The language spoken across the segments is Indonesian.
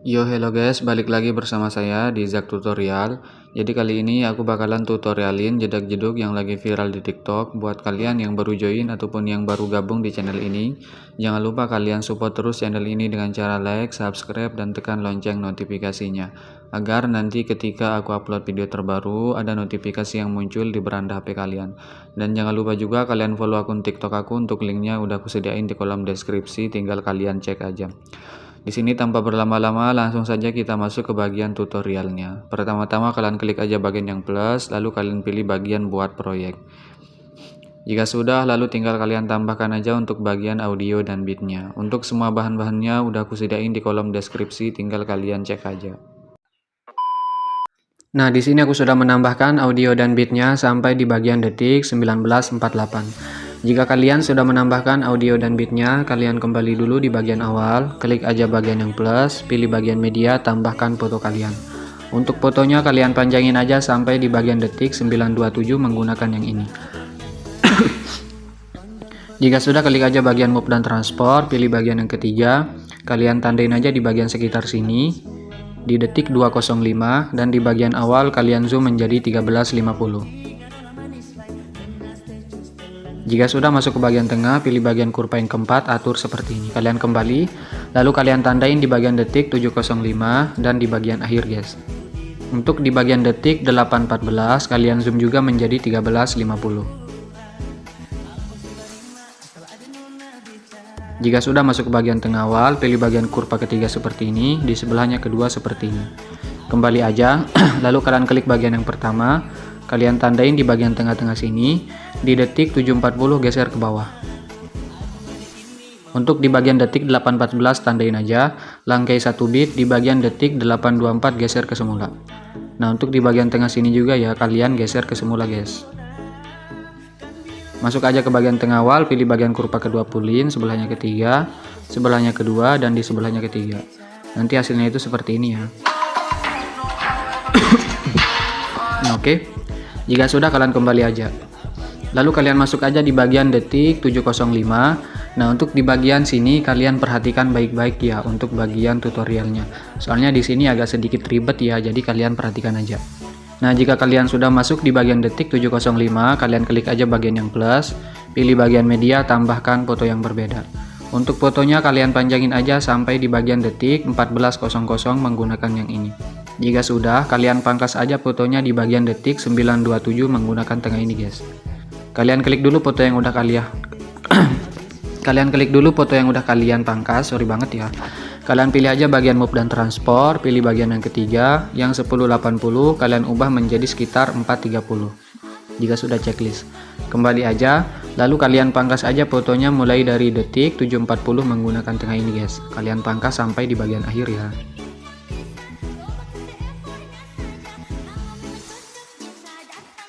Yo hello guys, balik lagi bersama saya di Zak Tutorial. Jadi kali ini aku bakalan tutorialin jedak-jeduk yang lagi viral di TikTok. Buat kalian yang baru join ataupun yang baru gabung di channel ini, jangan lupa kalian support terus channel ini dengan cara like, subscribe, dan tekan lonceng notifikasinya, agar nanti ketika aku upload video terbaru ada notifikasi yang muncul di beranda HP kalian. Dan jangan lupa juga kalian follow akun TikTok aku, untuk linknya udah aku sediain di kolom deskripsi, tinggal kalian cek aja. Di sini tanpa berlama-lama langsung saja kita masuk ke bagian tutorialnya. Pertama-tama kalian klik aja bagian yang plus, lalu kalian pilih bagian buat proyek. Jika sudah, lalu tinggal kalian tambahkan aja untuk bagian audio dan beatnya. Untuk semua bahan-bahannya udah aku sediain di kolom deskripsi, tinggal kalian cek aja. Nah, di sini aku sudah menambahkan audio dan beatnya sampai di bagian detik 1948. Jika kalian sudah menambahkan audio dan beatnya, kalian kembali dulu di bagian awal, klik aja bagian yang plus, pilih bagian media, tambahkan foto kalian. Untuk fotonya kalian panjangin aja sampai di bagian detik 927 menggunakan yang ini. Jika sudah, klik aja bagian move dan transport, pilih bagian yang ketiga, kalian tandain aja di bagian sekitar sini, di detik 205, dan di bagian awal kalian zoom menjadi 1350. Jika sudah masuk ke bagian tengah, pilih bagian kurva yang keempat, atur seperti ini. Kalian kembali, lalu kalian tandain di bagian detik 705 dan di bagian akhir guys. Untuk di bagian detik 814, kalian zoom juga menjadi 1350. Jika sudah masuk ke bagian tengah awal, pilih bagian kurva ketiga seperti ini, di sebelahnya kedua seperti ini. Kembali aja, lalu kalian klik bagian yang pertama, kalian tandain di bagian tengah-tengah sini, di detik 740 geser ke bawah. Untuk di bagian detik 814 tandain aja, langkai 1 bit, di bagian detik 824 geser ke semula. Nah, untuk di bagian tengah sini juga ya, kalian geser ke semula guys. Masuk aja ke bagian tengah awal, pilih bagian kurva kedua pulin, sebelahnya ketiga, sebelahnya kedua, dan di sebelahnya ketiga. Nanti hasilnya itu seperti ini ya. Nah, oke. Jika sudah, kalian kembali aja. Lalu kalian masuk aja di bagian detik 705. Nah, untuk di bagian sini kalian perhatikan baik-baik ya untuk bagian tutorialnya. Soalnya di sini agak sedikit ribet ya, jadi kalian perhatikan aja. Nah, jika kalian sudah masuk di bagian detik 705, kalian klik aja bagian yang plus, pilih bagian media, tambahkan foto yang berbeda. Untuk fotonya kalian panjangin aja sampai di bagian detik 1400 menggunakan yang ini. Jika sudah, kalian pangkas aja fotonya di bagian detik 927 menggunakan tengah ini guys. Kalian klik dulu foto yang udah kalian pangkas, sorry banget ya. Kalian pilih aja bagian move dan transport, pilih bagian yang ketiga, yang 1080 kalian ubah menjadi sekitar 430. Jika sudah checklist, kembali aja, lalu kalian pangkas aja fotonya mulai dari detik 740 menggunakan tengah ini guys. Kalian pangkas sampai di bagian akhir ya.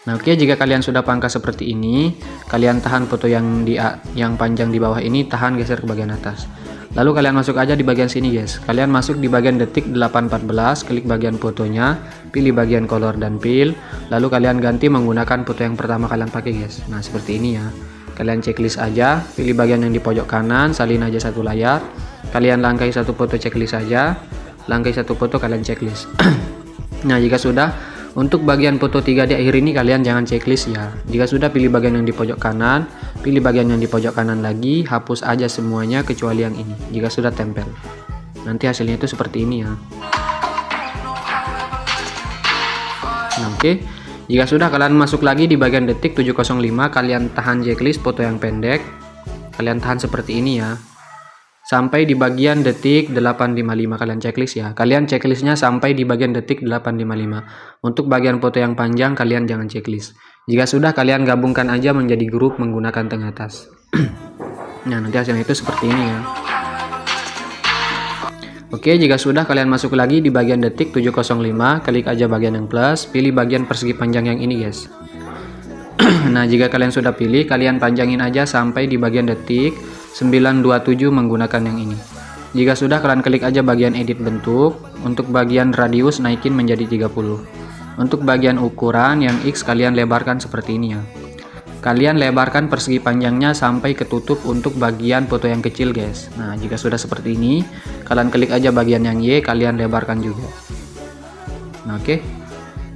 Nah, oke, jika kalian sudah pangkas seperti ini, kalian tahan foto yang panjang di bawah ini, tahan geser ke bagian atas. Lalu kalian masuk aja di bagian sini guys. Kalian masuk di bagian detik 814, klik bagian fotonya, pilih bagian color dan fill, lalu kalian ganti menggunakan foto yang pertama kalian pakai guys. Nah, seperti ini ya. Kalian checklist aja, pilih bagian yang di pojok kanan, salin aja satu layar. Kalian langkai satu foto checklist aja, langkai satu foto kalian checklist. Nah, jika sudah, untuk bagian foto 3 di akhir ini kalian jangan checklist ya. Jika sudah, pilih bagian yang di pojok kanan, pilih bagian yang di pojok kanan lagi, hapus aja semuanya kecuali yang ini. Jika sudah, tempel. Nanti hasilnya itu seperti ini ya. Nah, oke. Jika sudah, kalian masuk lagi di bagian detik 705, kalian tahan checklist foto yang pendek. Kalian tahan seperti ini ya. Sampai di bagian detik 855 kalian checklist ya. Kalian checklistnya sampai di bagian detik 855. Untuk bagian foto yang panjang kalian jangan checklist. Jika sudah, kalian gabungkan aja menjadi grup menggunakan tengah atas. Nah, nanti hasilnya itu seperti ini ya. Oke, jika sudah, kalian masuk lagi di bagian detik 705, klik aja bagian yang plus, pilih bagian persegi panjang yang ini guys. Nah, jika kalian sudah pilih, kalian panjangin aja sampai di bagian detik 927 menggunakan yang ini. Jika sudah, kalian klik aja bagian edit bentuk. Untuk bagian radius naikin menjadi 30. Untuk bagian ukuran yang X kalian lebarkan seperti ini ya. Kalian lebarkan persegi panjangnya sampai ketutup untuk bagian foto yang kecil guys. Nah, jika sudah seperti ini, kalian klik aja bagian yang Y, kalian lebarkan juga. Nah, oke.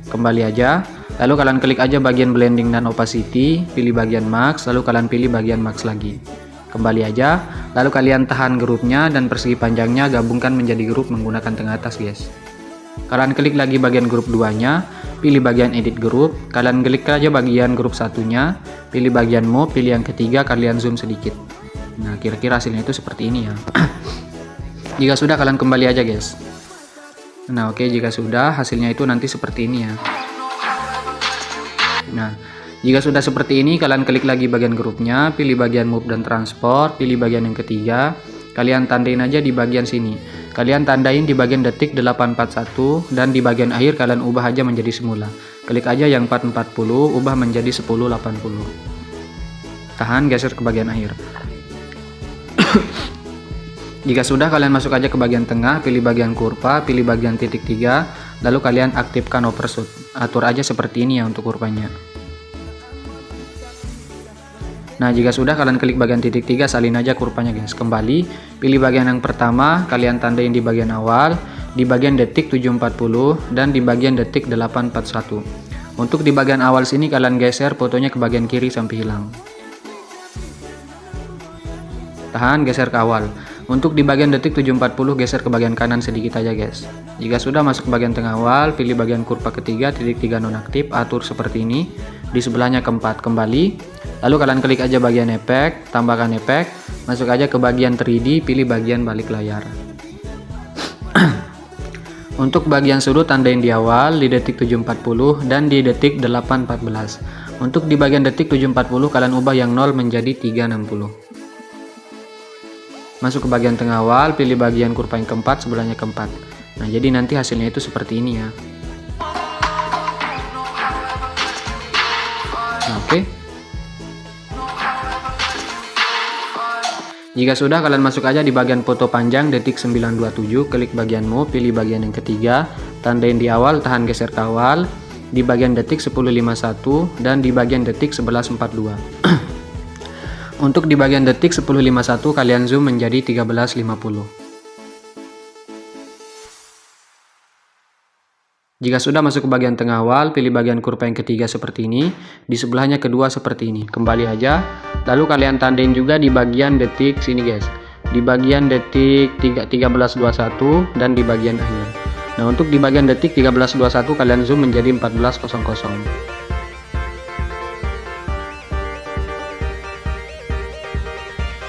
Kembali aja. Lalu kalian klik aja bagian blending dan opacity, pilih bagian max, lalu kalian pilih bagian max lagi. Kembali aja, lalu kalian tahan grupnya dan persegi panjangnya gabungkan menjadi grup menggunakan tengah atas, guys. Kalian klik lagi bagian grup 2-nya, pilih bagian edit grup, kalian klik aja bagian grup 1-nya, pilih bagian move, pilih yang ketiga, kalian zoom sedikit. Nah, kira-kira hasilnya itu seperti ini ya. Jika sudah, kalian kembali aja, guys. Nah, oke, jika sudah, hasilnya itu nanti seperti ini ya. Nah, jika sudah seperti ini, kalian klik lagi bagian grupnya, pilih bagian move dan transport, pilih bagian yang ketiga, kalian tandain aja di bagian sini. Kalian tandain di bagian detik 841 dan di bagian akhir kalian ubah aja menjadi semula. Klik aja yang 440, ubah menjadi 1080. Tahan, geser ke bagian akhir. Jika sudah, kalian masuk aja ke bagian tengah, pilih bagian kurva, pilih bagian titik 3, lalu kalian aktifkan overshoot. Atur aja seperti ini ya untuk kurvanya. Nah, jika sudah, kalian klik bagian titik 3, salin aja kurvanya, guys. Kembali, pilih bagian yang pertama, kalian tandain di bagian awal, di bagian detik 740, dan di bagian detik 841. Untuk di bagian awal sini, kalian geser fotonya ke bagian kiri sampai hilang. Tahan, geser ke awal. Untuk di bagian detik 740, geser ke bagian kanan sedikit aja, guys. Jika sudah masuk ke bagian tengah awal, pilih bagian kurva ketiga, titik 3 nonaktif, atur seperti ini. Di sebelahnya keempat, kembali. Lalu kalian klik aja bagian efek, tambahkan efek, masuk aja ke bagian 3D, pilih bagian balik layar. Untuk bagian sudut tandain di awal, di detik 740, dan di detik 814. Untuk di bagian detik 740, kalian ubah yang 0 menjadi 360. Masuk ke bagian tengah awal, pilih bagian kurva yang keempat, sebelahnya keempat. Nah, jadi nanti hasilnya itu seperti ini ya. Nah, oke. Jika sudah, kalian masuk aja di bagian foto panjang detik 927, klik bagian move, pilih bagian yang ketiga, tandain di awal, tahan geser ke awal, di bagian detik 1051, dan di bagian detik 1142. Untuk di bagian detik 1051, kalian zoom menjadi 1350. Jika sudah masuk ke bagian tengah awal, pilih bagian kurva yang ketiga seperti ini, di sebelahnya kedua seperti ini. Kembali aja, lalu kalian tandain juga di bagian detik sini, guys. Di bagian detik 1321 dan di bagian akhir. Nah, untuk di bagian detik 1321 kalian zoom menjadi 1400.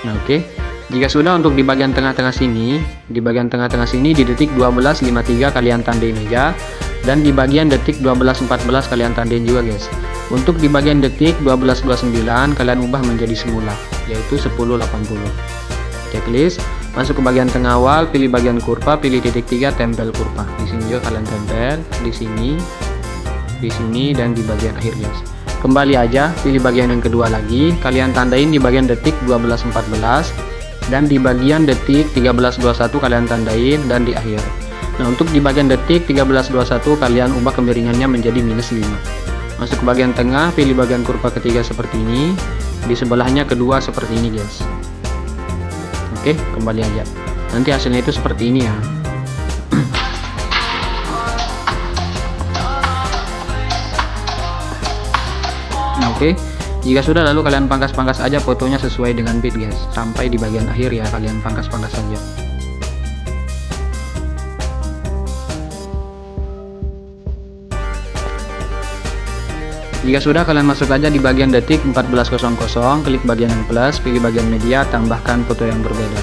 Nah, oke. Jika sudah, untuk di bagian tengah-tengah sini, di detik 12.53 kalian tandain aja, dan di bagian detik 12.14 kalian tandain juga, guys. Untuk di bagian detik 12.29 kalian ubah menjadi semula, yaitu 1080. Checklist, masuk ke bagian tengah awal, pilih bagian kurva, pilih titik 3, tempel kurva. Di sini juga kalian tempel, di sini, dan di bagian akhir, guys. Kembali aja, pilih bagian yang kedua lagi, kalian tandain di bagian detik 12.14 dan di bagian detik 13.21 kalian tandain dan di akhir. Nah, untuk di bagian detik 13.21 kalian ubah kemiringannya menjadi -5. Masuk ke bagian tengah, pilih bagian kurva ketiga seperti ini, di sebelahnya kedua seperti ini, guys. Oke, kembali aja. Nanti hasilnya itu seperti ini ya. Oke, jika sudah, lalu kalian pangkas-pangkas aja fotonya sesuai dengan bit, guys. Sampai di bagian akhir ya, kalian pangkas-pangkas saja. Jika sudah, kalian masuk aja di bagian detik 1400, klik bagian yang plus, pilih bagian media, tambahkan foto yang berbeda.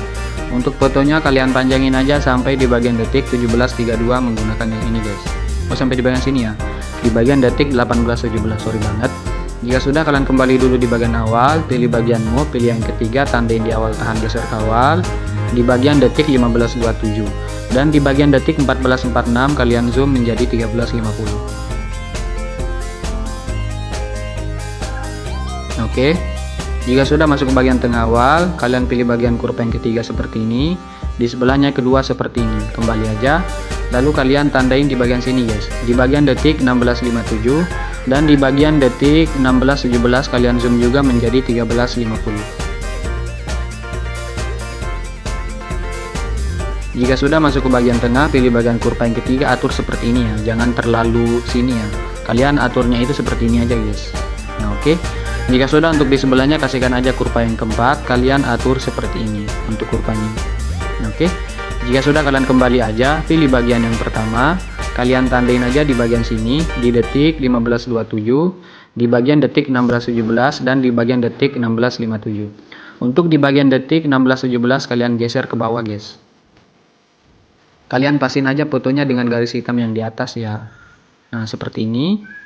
Untuk fotonya kalian panjangin aja sampai di bagian detik 1732 menggunakan yang ini, guys. Oh, sampai di bagian sini ya. Di bagian detik 1817, sorry banget. Jika sudah, kalian kembali dulu di bagian awal, pilih bagian move, pilih yang ketiga, tandain di awal, tahan geser ke awal, di bagian detik 1527, dan di bagian detik 1446 kalian zoom menjadi 1350. Oke, jika sudah masuk ke bagian tengah awal, kalian pilih bagian kurva yang ketiga seperti ini, di sebelahnya kedua seperti ini. Kembali aja, lalu kalian tandain di bagian sini, guys. Di bagian detik 1657 dan di bagian detik 1617 kalian zoom juga menjadi 1350. Jika sudah masuk ke bagian tengah, pilih bagian kurva yang ketiga, atur seperti ini ya, jangan terlalu sini ya, kalian aturnya itu seperti ini aja guys. Nah oke. Jika sudah, untuk di sebelahnya kasihkan aja kurva yang keempat, kalian atur seperti ini untuk kurvanya. Nah, oke. Jika sudah, kalian kembali aja, pilih bagian yang pertama, kalian tandain aja di bagian sini, di detik 15.27, di bagian detik 16.17, dan di bagian detik 16.57. Untuk di bagian detik 16.17 kalian geser ke bawah guys. Kalian pasin aja fotonya dengan garis hitam yang di atas ya. Nah seperti ini.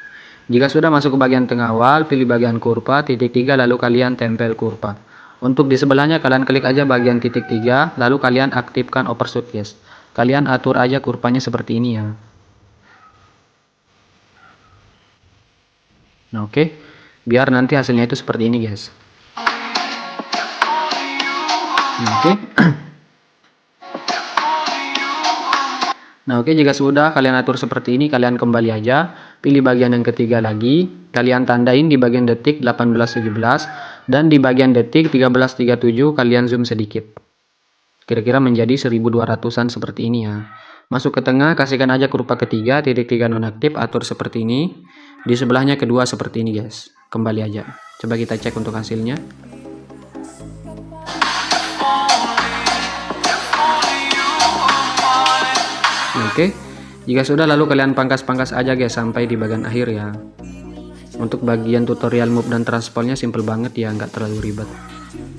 Jika sudah masuk ke bagian tengah awal, pilih bagian kurva, titik 3, lalu kalian tempel kurva. Untuk di sebelahnya kalian klik aja bagian titik 3, lalu kalian aktifkan overshoot guys. Kalian atur aja kurvanya seperti ini ya. Nah oke. Biar nanti hasilnya itu seperti ini guys. Nah oke. Nah oke, jika sudah kalian atur seperti ini, kalian kembali aja, pilih bagian yang ketiga lagi, kalian tandain di bagian detik 18.17, dan di bagian detik 13.37 kalian zoom sedikit. Kira-kira menjadi 1200-an seperti ini ya. Masuk ke tengah, kasihkan aja kurva ketiga, titik 3 nonaktif, atur seperti ini. Di sebelahnya kedua seperti ini guys. Kembali aja. Coba kita cek untuk hasilnya. Oke, jika sudah lalu kalian pangkas-pangkas aja guys sampai di bagian akhir ya. Untuk bagian tutorial move dan transpolnya simple banget ya, nggak terlalu ribet.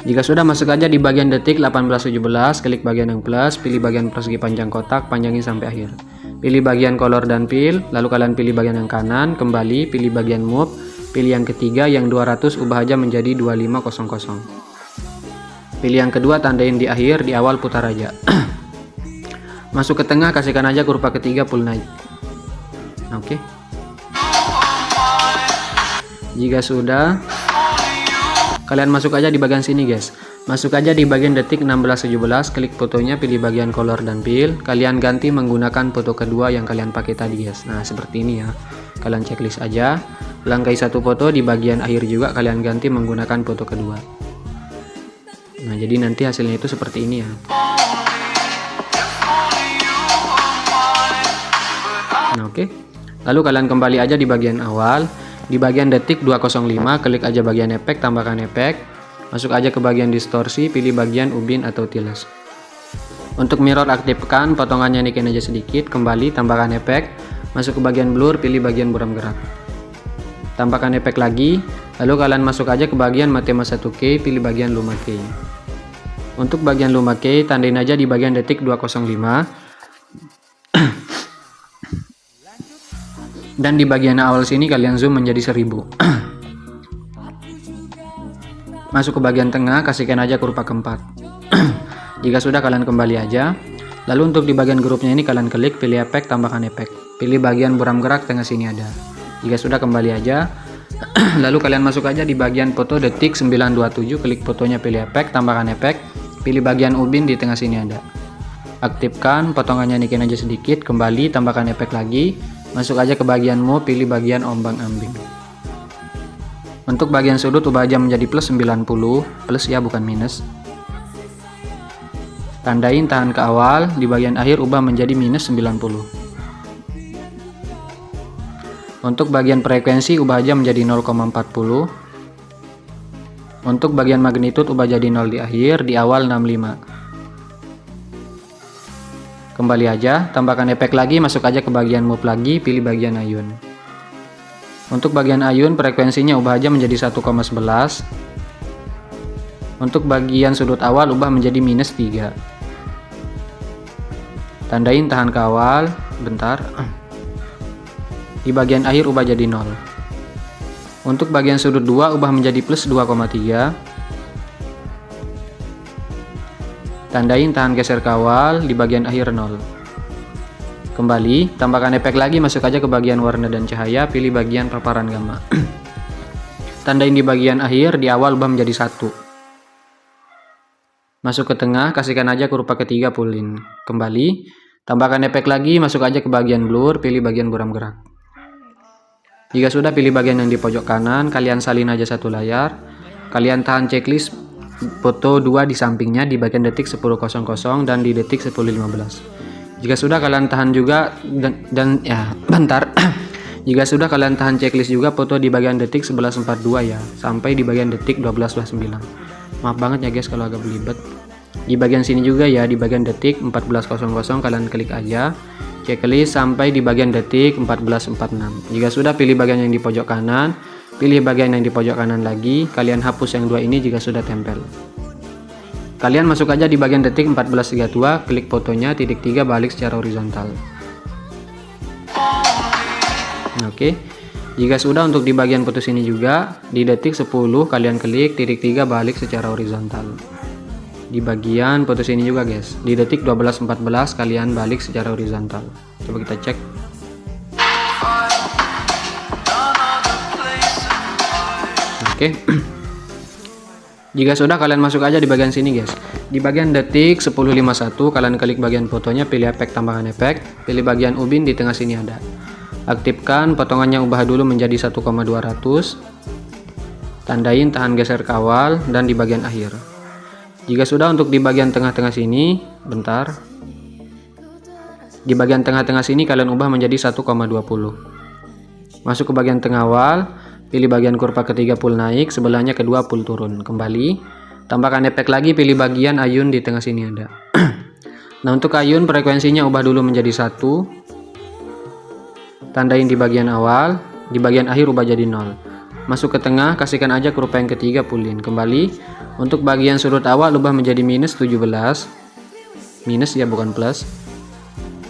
Jika sudah, masuk aja di bagian detik 18.17, klik bagian yang plus, pilih bagian persegi panjang kotak, panjangin sampai akhir. Pilih bagian color dan fill, lalu kalian pilih bagian yang kanan, kembali, pilih bagian move, pilih yang ketiga yang 200, ubah aja menjadi 2500. Pilih yang kedua, tandain di akhir, di awal putar aja. Masuk ke tengah, kasihkan aja kurva ketiga full naik. Oke. Jika sudah, kalian masuk aja di bagian sini guys. Masuk aja di bagian detik 16.17, klik fotonya, pilih bagian color dan fill. Kalian ganti menggunakan foto kedua yang kalian pakai tadi guys. Nah seperti ini ya. Kalian checklist aja. Langkai satu foto, di bagian akhir juga kalian ganti menggunakan foto kedua. Nah jadi nanti hasilnya itu seperti ini ya. Nah oke. Lalu kalian kembali aja di bagian awal, di bagian detik 205, klik aja bagian efek, tambahkan efek, masuk aja ke bagian distorsi, pilih bagian ubin atau tiles. Untuk mirror aktifkan, potongannya naikin aja sedikit, kembali tambahkan efek, masuk ke bagian blur, pilih bagian buram gerak, tambahkan efek lagi, lalu kalian masuk aja ke bagian Matema 1K, pilih bagian Luma Key. Untuk bagian Luma Key, tandain aja di bagian detik 205. Dan di bagian awal sini kalian zoom menjadi 1000. Masuk ke bagian tengah, kasihkan aja kurva keempat. Jika sudah, kalian kembali aja. Lalu untuk di bagian grupnya ini kalian klik, pilih efek, tambahkan efek. Pilih bagian buram gerak, tengah sini ada. Jika sudah, kembali aja. Lalu kalian masuk aja di bagian foto detik 927, klik fotonya, pilih efek, tambahkan efek. Pilih bagian ubin, di tengah sini ada. Aktifkan, potongannya naikin aja sedikit, kembali tambahkan efek lagi. Masuk aja ke bagian move, pilih bagian ombang-ambing. Untuk bagian sudut ubah aja menjadi plus 90, plus ya bukan minus. Tandain tahan ke awal, di bagian akhir ubah menjadi minus 90. Untuk bagian frekuensi ubah aja menjadi 0,40. Untuk bagian magnitud ubah jadi 0 di akhir, di awal 65. Kembali aja, tambahkan efek lagi, masuk aja ke bagian move lagi, pilih bagian ayun. Untuk bagian ayun, frekuensinya ubah aja menjadi 1,11. Untuk bagian sudut awal ubah menjadi minus 3. Tandain tahan ke awal, bentar. Di bagian akhir ubah jadi 0. Untuk bagian sudut 2 ubah menjadi plus 2,3. Tandain tahan geser ke awal, di bagian akhir 0. Kembali, tambahkan efek lagi, masuk aja ke bagian warna dan cahaya, pilih bagian paparan gamma. Tandain di bagian akhir, di awal ubah menjadi 1. Masuk ke tengah, kasihkan aja kurva ketiga fullin. Kembali, tambahkan efek lagi, masuk aja ke bagian blur, pilih bagian buram gerak. Jika sudah, pilih bagian yang di pojok kanan, kalian salin aja satu layar. Kalian tahan checklist foto 2 di sampingnya di bagian detik 10.00 dan di detik 10.15. Jika sudah kalian tahan juga dan ya bentar. Jika sudah kalian tahan checklist juga foto di bagian detik 11.42 ya, sampai di bagian detik 12.09. Maaf banget ya guys kalau agak belibet. Di bagian sini juga ya, di bagian detik 14.00 kalian klik aja checklist sampai di bagian detik 14.46. Jika sudah, pilih bagian yang di pojok kanan, pilih bagian yang di pojok kanan lagi, kalian hapus yang 2 ini jika sudah tempel. Kalian masuk aja di bagian detik 14.32, klik fotonya, titik 3 balik secara horizontal. Oke. Jika sudah, untuk di bagian foto sini juga di detik 10 kalian klik titik 3 balik secara horizontal. Di bagian foto sini juga guys, di detik 12.14 kalian balik secara horizontal. Coba kita cek. Oke. Jika sudah, kalian masuk aja di bagian sini guys. Di bagian detik 10.51 kalian klik bagian fotonya, pilih efek tambahkan efek, pilih bagian ubin di tengah sini ada. Aktifkan potongannya, ubah dulu menjadi 1,200. Tandain tahan geser ke awal dan di bagian akhir. Jika sudah, untuk di bagian tengah-tengah sini, bentar. Di bagian tengah-tengah sini kalian ubah menjadi 1,20. Masuk ke bagian tengah awal, pilih bagian kurva ketiga full naik, sebelahnya kedua full turun. Kembali, tambahkan efek lagi, pilih bagian ayun di tengah sini ada. Nah, untuk ayun frekuensinya ubah dulu menjadi 1. Tandain di bagian awal, di bagian akhir ubah jadi 0. Masuk ke tengah, kasihkan aja kurva yang ketiga fullin. Kembali, untuk bagian sudut awal ubah menjadi minus 17. Minus ya, bukan plus.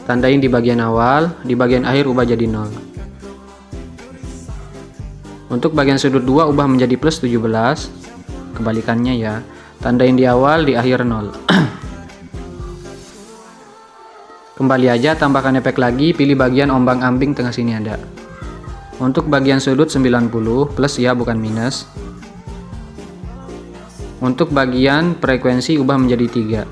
Tandain di bagian awal, di bagian akhir ubah jadi 0. Untuk bagian sudut 2 ubah menjadi plus 17. Kebalikannya ya. Tandain di awal, di akhir 0. Kembali aja, tambahkan efek lagi, pilih bagian ombang-ambing tengah sini ada. Untuk bagian sudut 90 plus ya, bukan minus. Untuk bagian frekuensi ubah menjadi 3.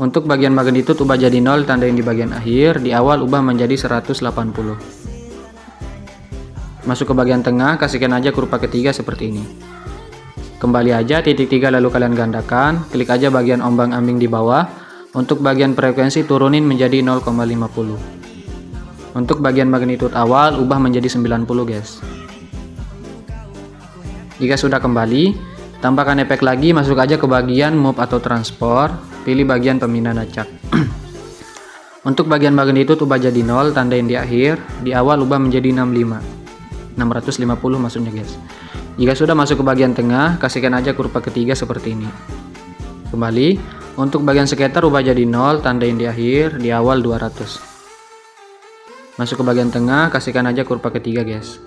Untuk bagian magnitude ubah jadi 0, tandain di bagian akhir, di awal ubah menjadi 180. Masuk ke bagian tengah, kasihkan aja kurva ketiga seperti ini. Kembali aja, titik 3 lalu kalian gandakan, klik aja bagian ombang-ambing di bawah. Untuk bagian frekuensi turunin menjadi 0,50. Untuk bagian magnitude awal ubah menjadi 90 guys. Jika sudah, kembali, tambahkan efek lagi, masuk aja ke bagian move atau transport, pilih bagian pemindahan acak. Untuk bagian magnitude ubah jadi 0, tandain di akhir, di awal ubah menjadi 650 maksudnya guys. Jika sudah, masuk ke bagian tengah, kasihkan aja kurva ketiga seperti ini. Kembali, untuk bagian skater ubah jadi 0, tandain di akhir, di awal 200. Masuk ke bagian tengah, kasihkan aja kurva ketiga guys.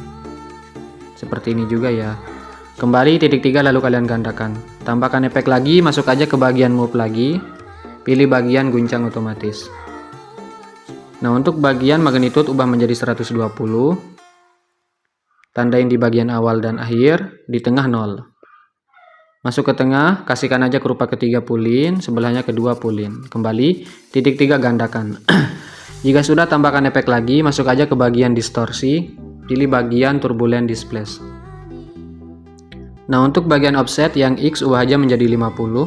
Seperti ini juga ya. Kembali, titik 3 lalu kalian gandakan. Tambahkan efek lagi, masuk aja ke bagian move lagi, pilih bagian guncang otomatis. Nah, untuk bagian magnitude ubah menjadi 120. Tandain di bagian awal dan akhir, di tengah 0. Masuk ke tengah, kasihkan aja kurva ketiga fullin, sebelahnya kedua fullin. Kembali, titik 3 gandakan. Jika sudah, tambahkan efek lagi, masuk aja ke bagian distorsi, pilih bagian turbulent displace. Nah, untuk bagian offset yang X ubah aja menjadi 50.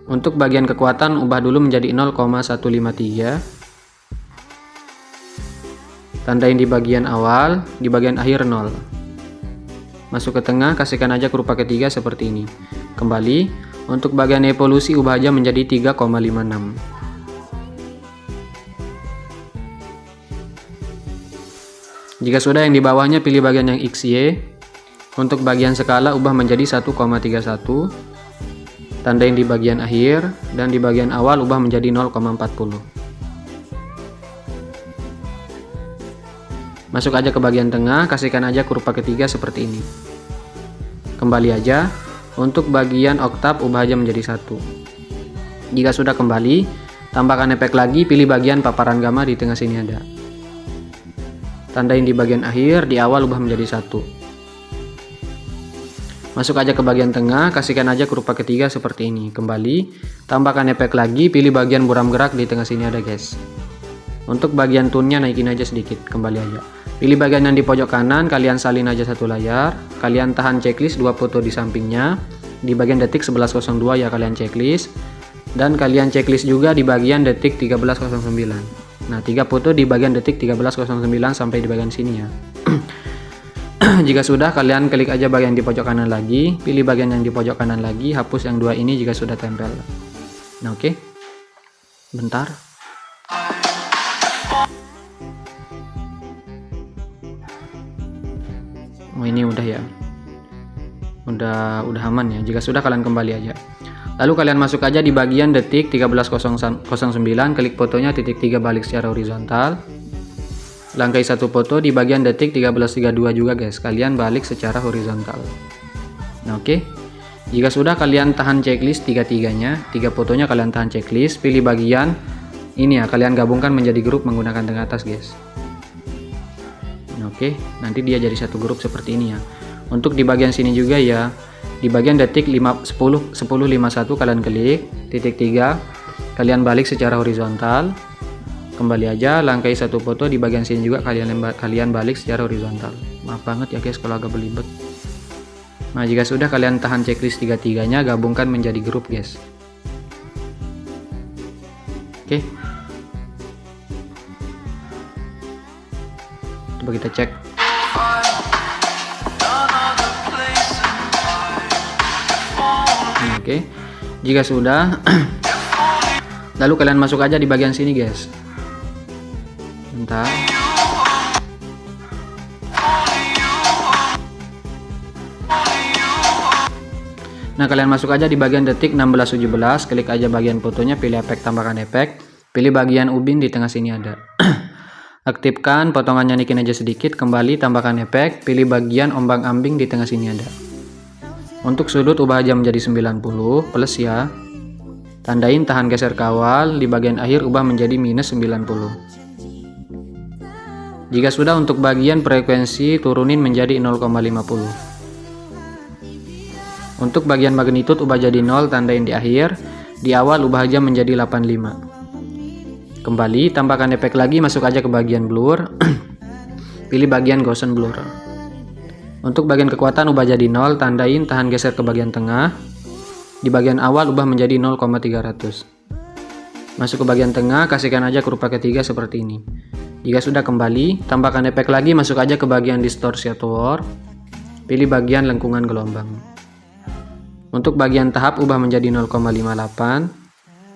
Untuk bagian kekuatan ubah dulu menjadi 0,153. Tandain di bagian awal, di bagian akhir 0. Masuk ke tengah, kasihkan aja kurva ketiga seperti ini. Kembali, untuk bagian evolusi ubah aja menjadi 3,56. Jika sudah, yang di bawahnya pilih bagian yang XY. Untuk bagian skala ubah menjadi 1,31. Tandain di bagian akhir, dan di bagian awal ubah menjadi 0,40. Masuk aja ke bagian tengah, kasihkan aja kurva ketiga seperti ini. Kembali aja, untuk bagian oktav ubah aja menjadi 1. Jika sudah, kembali, tambahkan efek lagi, pilih bagian paparan gamma di tengah sini ada. Tandain di bagian akhir, di awal ubah menjadi 1. Masuk aja ke bagian tengah, kasihkan aja kurva ketiga seperti ini. Kembali, tambahkan efek lagi, pilih bagian buram gerak di tengah sini ada guys. Untuk bagian tone-nya naikin aja sedikit, kembali aja. Pilih bagian yang di pojok kanan, kalian salin aja satu layar. Kalian tahan checklist 2 foto di sampingnya. Di bagian detik 11.02 ya kalian checklist. Dan kalian checklist juga di bagian detik 13.09. Nah, 3 foto di bagian detik 13.09 sampai di bagian sini ya. Jika sudah, kalian klik aja bagian di pojok kanan lagi, pilih bagian yang di pojok kanan lagi, hapus yang 2 ini jika sudah tempel. Nah, oke. Bentar. Oh, ini udah ya. Udah aman ya. Jika sudah, kalian kembali aja. Lalu kalian masuk aja di bagian detik 13.09, klik fotonya titik 3 balik secara horizontal. Langkai satu foto di bagian detik 13.32 juga guys, kalian balik secara horizontal. Nah, oke. Jika sudah, kalian tahan checklist 3-3-nya, 3 fotonya kalian tahan checklist, pilih bagian ini ya, kalian gabungkan menjadi grup menggunakan tengah atas guys. Nah, oke, nanti dia jadi satu grup seperti ini ya. Untuk di bagian sini juga ya, di bagian detik 10.51 kalian klik titik 3, kalian balik secara horizontal. Kembali aja, langkai satu foto di bagian sini juga kalian balik secara horizontal. Maaf banget ya guys kalau agak belibet. Nah, jika sudah, kalian tahan checklist 3-3-nya, gabungkan menjadi grup guys. Oke. Coba kita cek. Oke. Jika sudah, lalu kalian masuk aja di bagian sini guys. Bentar. Nah, kalian masuk aja di bagian detik 16.17, klik aja bagian fotonya, pilih efek, tambahkan efek, pilih bagian ubin di tengah sini ada. Aktifkan potongannya, naikin aja sedikit, kembali tambahkan efek, pilih bagian ombang-ambing di tengah sini ada. Untuk sudut ubah aja menjadi 90 plus ya. Tandain tahan geser kawal, di bagian akhir ubah menjadi minus 90. Jika sudah, untuk bagian frekuensi turunin menjadi 0,50. Untuk bagian magnitude ubah jadi 0, tandain di akhir, di awal ubah aja menjadi 85. Kembali, tambahkan efek lagi, masuk aja ke bagian blur, pilih bagian Gaussian blur. Untuk bagian kekuatan ubah jadi 0, tandain tahan geser ke bagian tengah, di bagian awal ubah menjadi 0,300. Masuk ke bagian tengah, kasihkan aja kurva ketiga seperti ini. Jika sudah, kembali, tambahkan efek lagi, masuk aja ke bagian distorsiator, pilih bagian lengkungan gelombang. Untuk bagian tahap ubah menjadi 0,58,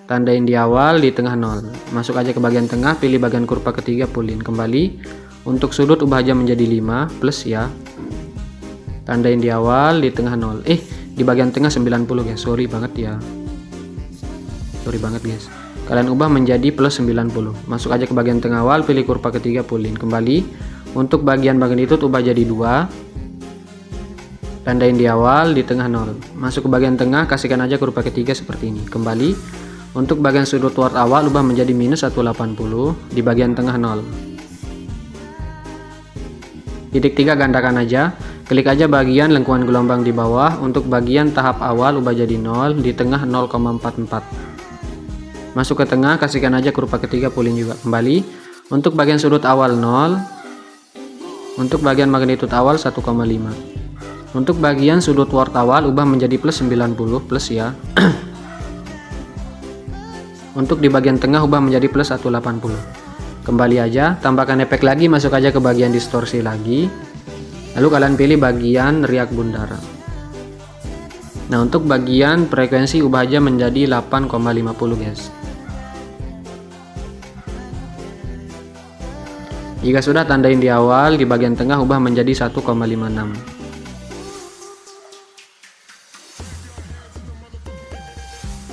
tandain di awal, di tengah 0. Masuk aja ke bagian tengah, pilih bagian kurva ketiga, pulin. Kembali, untuk sudut ubah aja menjadi 5 plus ya. Tandain di awal, di tengah 0. Di bagian tengah 90 guys, sorry banget ya. Sorry banget guys. Kalian ubah menjadi plus 90. Masuk aja ke bagian tengah awal, pilih kurva ketiga, pulin. Kembali, untuk bagian magnitude ubah jadi 2. Tandain di awal, di tengah 0. Masuk ke bagian tengah, kasihkan aja kurva ketiga seperti ini. Kembali, untuk bagian sudut word awal ubah menjadi minus 180, di bagian tengah 0. Titik 3 gandakan aja, klik aja bagian lengkungan gelombang di bawah. Untuk bagian tahap awal ubah jadi 0, di tengah 0,44. Masuk ke tengah, kasihkan aja kurva ketiga, pulin juga. Kembali, untuk bagian sudut awal 0, untuk bagian magnitude awal 1,5. Untuk bagian sudut word awal ubah menjadi plus 90 plus ya. Untuk di bagian tengah ubah menjadi plus 180. Kembali aja, tambahkan efek lagi, masuk aja ke bagian distorsi lagi. Lalu kalian pilih bagian riak bundar. Nah, untuk bagian frekuensi ubah aja menjadi 8,50 guys. Jika sudah, tandain di awal, di bagian tengah ubah menjadi 1,56.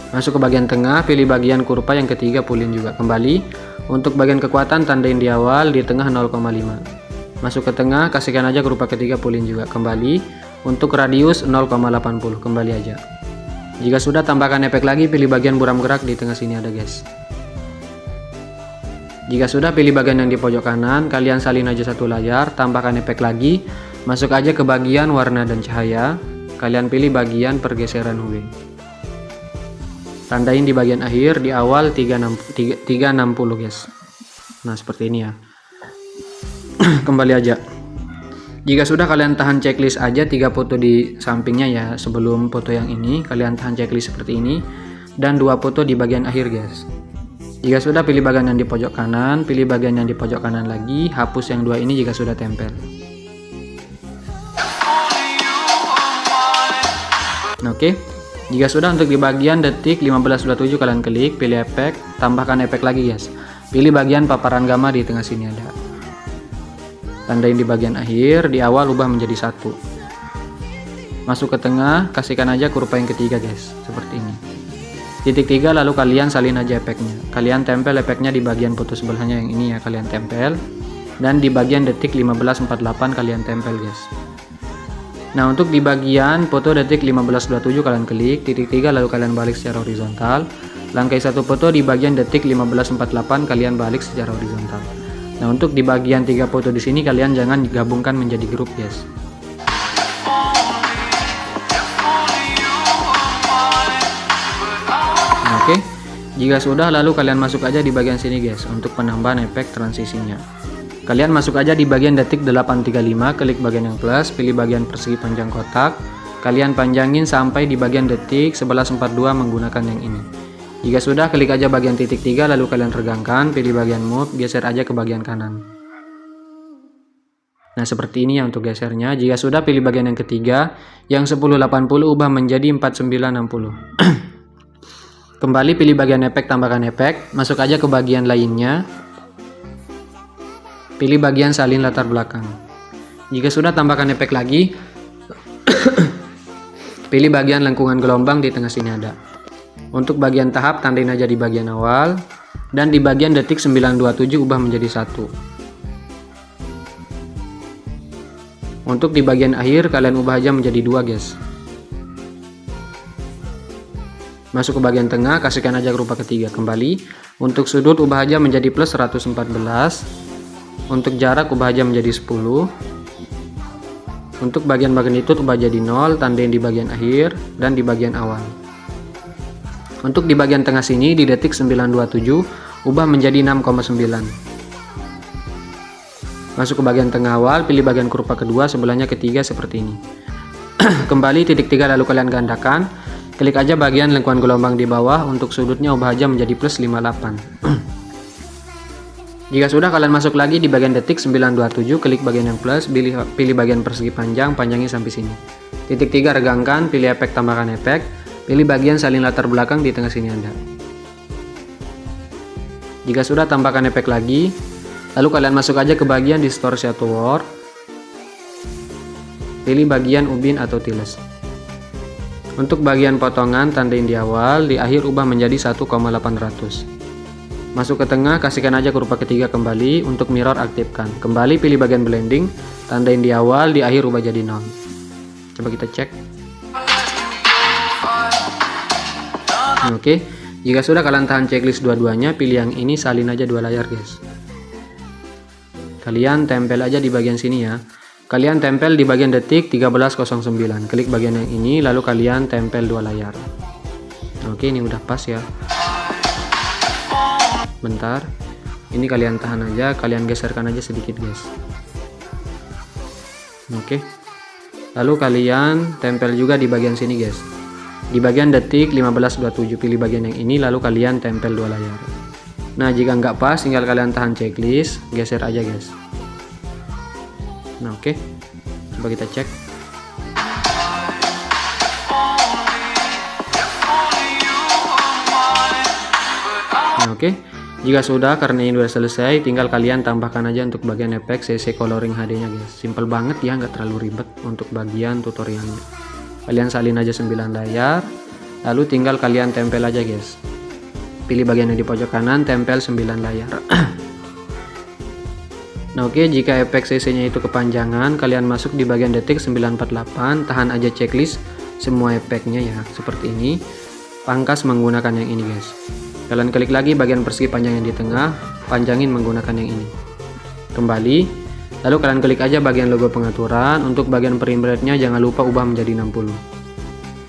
Masuk ke bagian tengah, pilih bagian kurva yang ketiga, pulin juga. Kembali, untuk bagian kekuatan tandain di awal, di tengah 0,5. Masuk ke tengah, kasihkan aja kurva ketiga, pulin juga. Kembali, untuk radius 0,80. Kembali aja. Jika sudah, tambahkan efek lagi, pilih bagian buram gerak di tengah sini ada guys. Jika sudah, pilih bagian yang di pojok kanan, kalian salin aja satu layar, tambahkan efek lagi, masuk aja ke bagian warna dan cahaya, kalian pilih bagian pergeseran hue. Tandain di bagian akhir, di awal 360 guys. Nah seperti ini ya. Kembali aja. Jika sudah, kalian tahan checklist aja 3 foto di sampingnya ya. Sebelum foto yang ini kalian tahan checklist seperti ini, dan 2 foto di bagian akhir guys. Jika sudah, pilih bagian yang di pojok kanan, pilih bagian yang di pojok kanan lagi, hapus yang 2 ini jika sudah tempel. Oke, jika sudah, untuk di bagian detik 15.27 kalian klik, pilih efek, tambahkan efek lagi guys. Pilih bagian paparan gamma di tengah sini ada. Tandain di bagian akhir, di awal ubah menjadi 1. Masuk ke tengah, kasihkan aja kurva yang ketiga guys, seperti ini. Titik 3, lalu kalian salin aja efeknya. Kalian tempel efeknya di bagian foto sebelahnya yang ini ya, kalian tempel. Dan di bagian detik 15.48 kalian tempel guys. Nah untuk di bagian foto detik 15.27 kalian klik, titik 3 lalu kalian balik secara horizontal. Langkai 1 foto di bagian detik 15.48 kalian balik secara horizontal. Nah untuk di bagian 3 foto di sini kalian jangan gabungkan menjadi grup guys. Oke, jika sudah, lalu kalian masuk aja di bagian sini guys untuk penambahan efek transisinya. Kalian masuk aja di bagian detik 8.35, klik bagian yang plus, pilih bagian persegi panjang kotak. Kalian panjangin sampai di bagian detik 11.42 menggunakan yang ini. Jika sudah, klik aja bagian titik 3 lalu kalian regangkan, pilih bagian move, geser aja ke bagian kanan. Nah seperti ini ya untuk gesernya. Jika sudah, pilih bagian yang ketiga, yang 1080 ubah menjadi 4960. Kembali pilih bagian efek, tambahkan efek, masuk aja ke bagian lainnya. Pilih bagian salin latar belakang. Jika sudah, tambahkan efek lagi. Pilih bagian lengkungan gelombang di tengah sini ada. Untuk bagian tahap tandain aja di bagian awal, dan di bagian detik 9.27 ubah menjadi 1. Untuk di bagian akhir kalian ubah aja menjadi 2 guys. Masuk ke bagian tengah, kasihkan aja rupa ketiga. Kembali untuk sudut ubah aja menjadi plus 114. Untuk jarak ubah aja menjadi 10. Untuk bagian magnitude ubah jadi 0, tandain di bagian akhir dan di bagian awal. Untuk di bagian tengah sini di detik 9.27 ubah menjadi 6,9. Masuk ke bagian tengah awal, pilih bagian kurva kedua, sebelahnya ketiga seperti ini. Kembali titik 3 lalu kalian gandakan. Klik aja bagian lengkungan gelombang di bawah, untuk sudutnya ubah aja menjadi plus 58. Jika sudah, kalian masuk lagi di bagian detik 9.27, klik bagian yang plus, pilih bagian persegi panjang, panjangin sampai sini. Titik 3 regangkan, pilih efek, tambahkan efek. Pilih bagian salin latar belakang di tengah sini ada. Jika sudah, tambahkan efek lagi. Lalu kalian masuk aja ke bagian distorsi atau warp. Pilih bagian ubin atau tiles. Untuk bagian potongan tandain di awal, di akhir ubah menjadi 1,800. Masuk ke tengah, kasihkan aja kurva ketiga kembali. Untuk mirror aktifkan. Kembali pilih bagian blending, tandain di awal, di akhir ubah jadi 0. Coba kita cek. Oke, jika sudah, kalian tahan checklist dua-duanya, pilih yang ini, salin aja 2 layar guys. Kalian tempel aja di bagian sini ya. Kalian tempel di bagian detik 13.09, klik bagian yang ini lalu kalian tempel 2 layar. Oke, ini udah pas ya. Bentar, ini kalian tahan aja, kalian geserkan aja sedikit guys. Oke, lalu kalian tempel juga di bagian sini guys. Di bagian detik 15.27 pilih bagian yang ini lalu kalian tempel 2 layar. Nah jika nggak pas tinggal kalian tahan checklist, geser aja guys. Nah oke, coba kita cek. Nah oke, jika sudah, karena ini udah selesai, tinggal kalian tambahkan aja untuk bagian efek CC coloring HD nya guys. Simple banget ya, nggak terlalu ribet untuk bagian tutorialnya. Kalian salin aja 9 layar, lalu tinggal kalian tempel aja guys. Pilih bagian yang di pojok kanan, tempel 9 layar. Nah oke, jika efek CC nya itu kepanjangan, kalian masuk di bagian detik 948, tahan aja checklist semua efeknya ya, seperti ini. Pangkas menggunakan yang ini guys. Kalian klik lagi bagian persegi panjang yang di tengah, panjangin menggunakan yang ini. Kembali, lalu kalian klik aja bagian logo pengaturan. Untuk bagian frame rate nya jangan lupa ubah menjadi 60.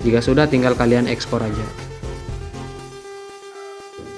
Jika sudah, tinggal kalian ekspor aja.